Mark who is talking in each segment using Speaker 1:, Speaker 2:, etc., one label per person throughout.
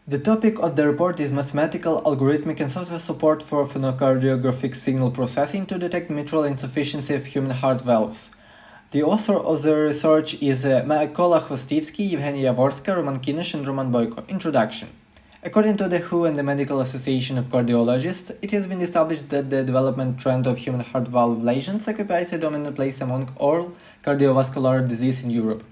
Speaker 1: The topic of the report is mathematical, algorithmic, and software support for phonocardiographic signal processing to detect mitral insufficiency of human heart valves. The author of the research is Mykola, Khvostivskyi, Evhenia, Yavorska, Kinash, and Boyko. Introduction. According to the WHO and the Medical Association of Cardiologists, it has been established that the development trend of human heart valve lesions occupies a dominant place among all cardiovascular disease in Europe.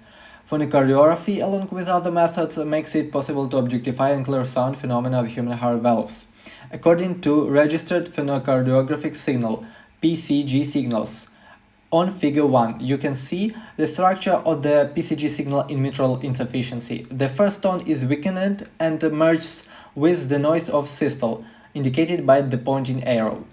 Speaker 1: Phonocardiography, along with other methods, makes it possible to objectify and clear sound phenomena of human heart valves. According to registered phonocardiographic signal (PCG) signals, on Figure 1, you can see the structure of the PCG signal in mitral insufficiency. The first tone is weakened and merges with the noise of systole, indicated by the pointing arrow.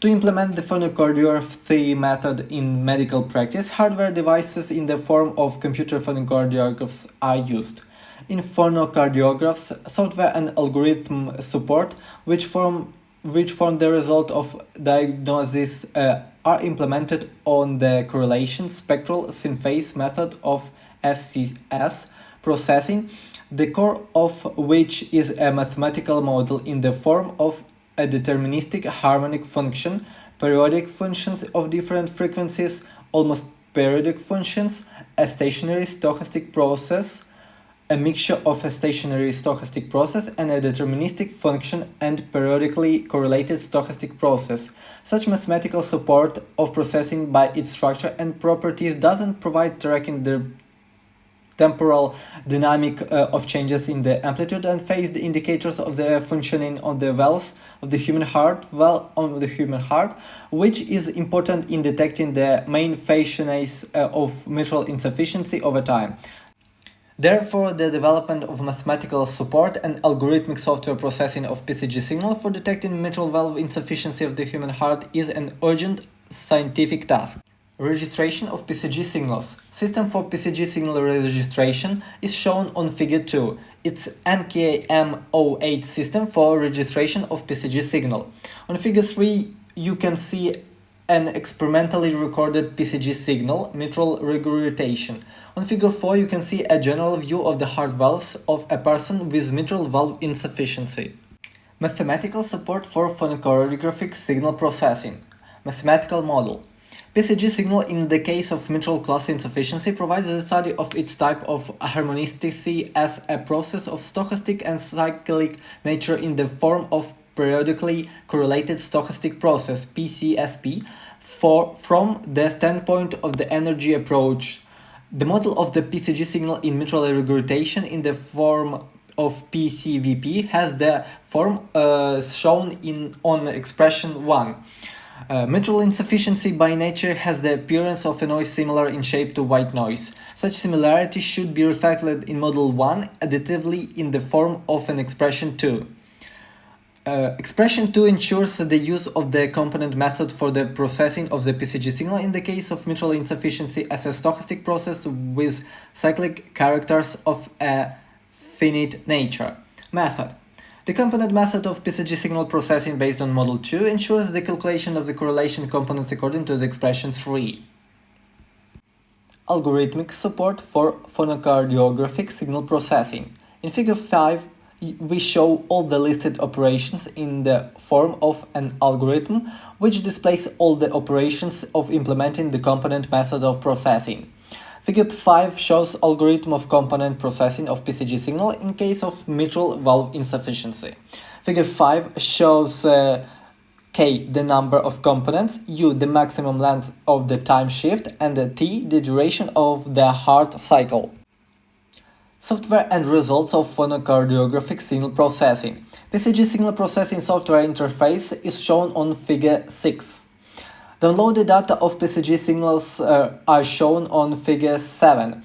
Speaker 1: To implement the phonocardiography method in medical practice, hardware devices in the form of computer phonocardiographs are used. In phonocardiographs, software and algorithm support, which form the result of diagnosis, are implemented on the correlation spectral synthase method of FCS processing, the core of which is a mathematical model in the form of a deterministic harmonic function, periodic functions of different frequencies, almost periodic functions, a stationary stochastic process, a mixture of a stationary stochastic process and a deterministic function and periodically correlated stochastic process. Such mathematical support of processing by its structure and properties doesn't provide tracking the temporal dynamic of changes in the amplitude and phase indicators of the functioning of the valves of the human heart, which is important in detecting the main phases of mitral insufficiency over time. Therefore, the development of mathematical support and algorithmic software processing of PCG signal for detecting mitral valve insufficiency of the human heart is an urgent scientific task. Registration of PCG signals. System for PCG signal registration is shown on Figure 2. It's MKM08 system for registration of PCG signal. On Figure 3, you can see an experimentally recorded PCG signal, mitral regurgitation. On Figure 4, you can see a general view of the heart valves of a person with mitral valve insufficiency. Mathematical support for phonocardiographic signal processing. Mathematical model. PCG signal in the case of mitral class insufficiency provides the study of its type of harmonicity as a process of stochastic and cyclic nature in the form of periodically correlated stochastic process (PCSP) from the standpoint of the energy approach. The model of the PCG signal in mitral regurgitation in the form of PCVP has the form shown on expression 1. Mitral insufficiency by nature has the appearance of a noise similar in shape to white noise. Such similarity should be reflected in Model 1 additively in the form of an expression 2. Expression 2 ensures the use of the component method for the processing of the PCG signal in the case of mitral insufficiency as a stochastic process with cyclic characters of a finite nature. Method. The component method of PCG signal processing based on Model 2 ensures the calculation of the correlation components according to the expression 3. Algorithmic support for phonocardiographic signal processing. In Figure 5, we show all the listed operations in the form of an algorithm which displays all the operations of implementing the component method of processing. Figure 5 shows algorithm of component processing of PCG signal in case of mitral valve insufficiency. Figure 5 shows K, the number of components, U, the maximum length of the time shift, and T, the duration of the heart cycle. Software and results of phonocardiographic signal processing. PCG signal processing software interface is shown on Figure 6. Downloaded data of PCG signals are shown on Figure 7.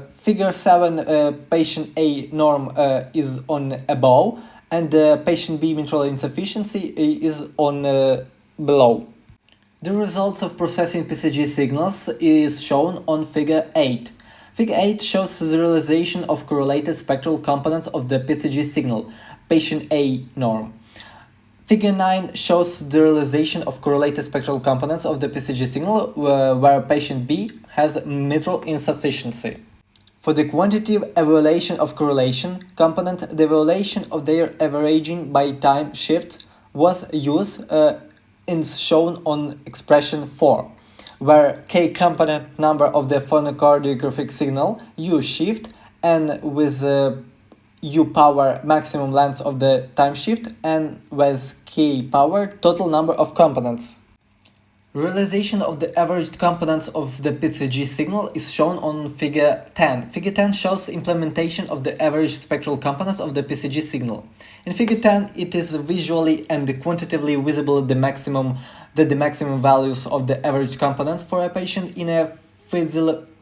Speaker 1: Figure 7, patient A norm is on above, and patient B mitral insufficiency is on below. The results of processing PCG signals is shown on Figure 8. Figure 8 shows the realization of correlated spectral components of the PCG signal, patient A norm. Figure 9 shows the realization of correlated spectral components of the PCG signal where patient B has mitral insufficiency. For the quantitative evaluation of correlation component, the evaluation of their averaging by time shift was used is shown on expression 4, where k component number of the phonocardiographic signal, u shift, and with u power maximum length of the time shift, and with k power total number of components. Realization of the averaged components of the PCG signal is shown on Figure 10. Figure 10 shows implementation of the averaged spectral components of the PCG signal. In Figure 10, it is visually and quantitatively visible the maximum values of the averaged components for a patient in a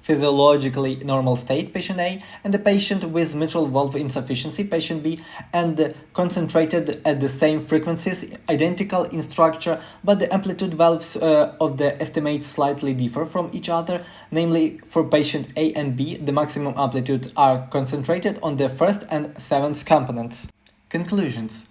Speaker 1: physiologically normal state, patient A, and the patient with mitral valve insufficiency, patient B, and concentrated at the same frequencies, identical in structure, but the amplitude values of the estimates slightly differ from each other. Namely, for patient A and B, the maximum amplitudes are concentrated on the first and seventh components. Conclusions.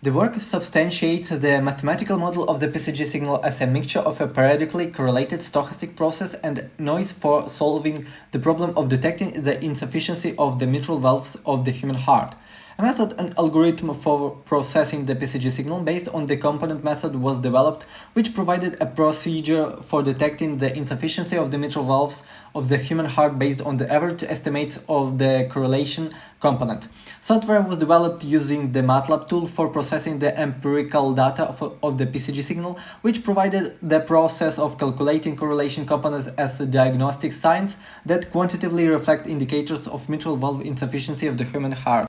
Speaker 1: The work substantiates the mathematical model of the PCG signal as a mixture of a periodically correlated stochastic process and noise for solving the problem of detecting the insufficiency of the mitral valves of the human heart. A method and algorithm for processing the PCG signal based on the component method was developed, which provided a procedure for detecting the insufficiency of the mitral valves of the human heart based on the average estimates of the correlation component. Software was developed using the MATLAB tool for processing the empirical data of the PCG signal, which provided the process of calculating correlation components as diagnostic signs that quantitatively reflect indicators of mitral valve insufficiency of the human heart.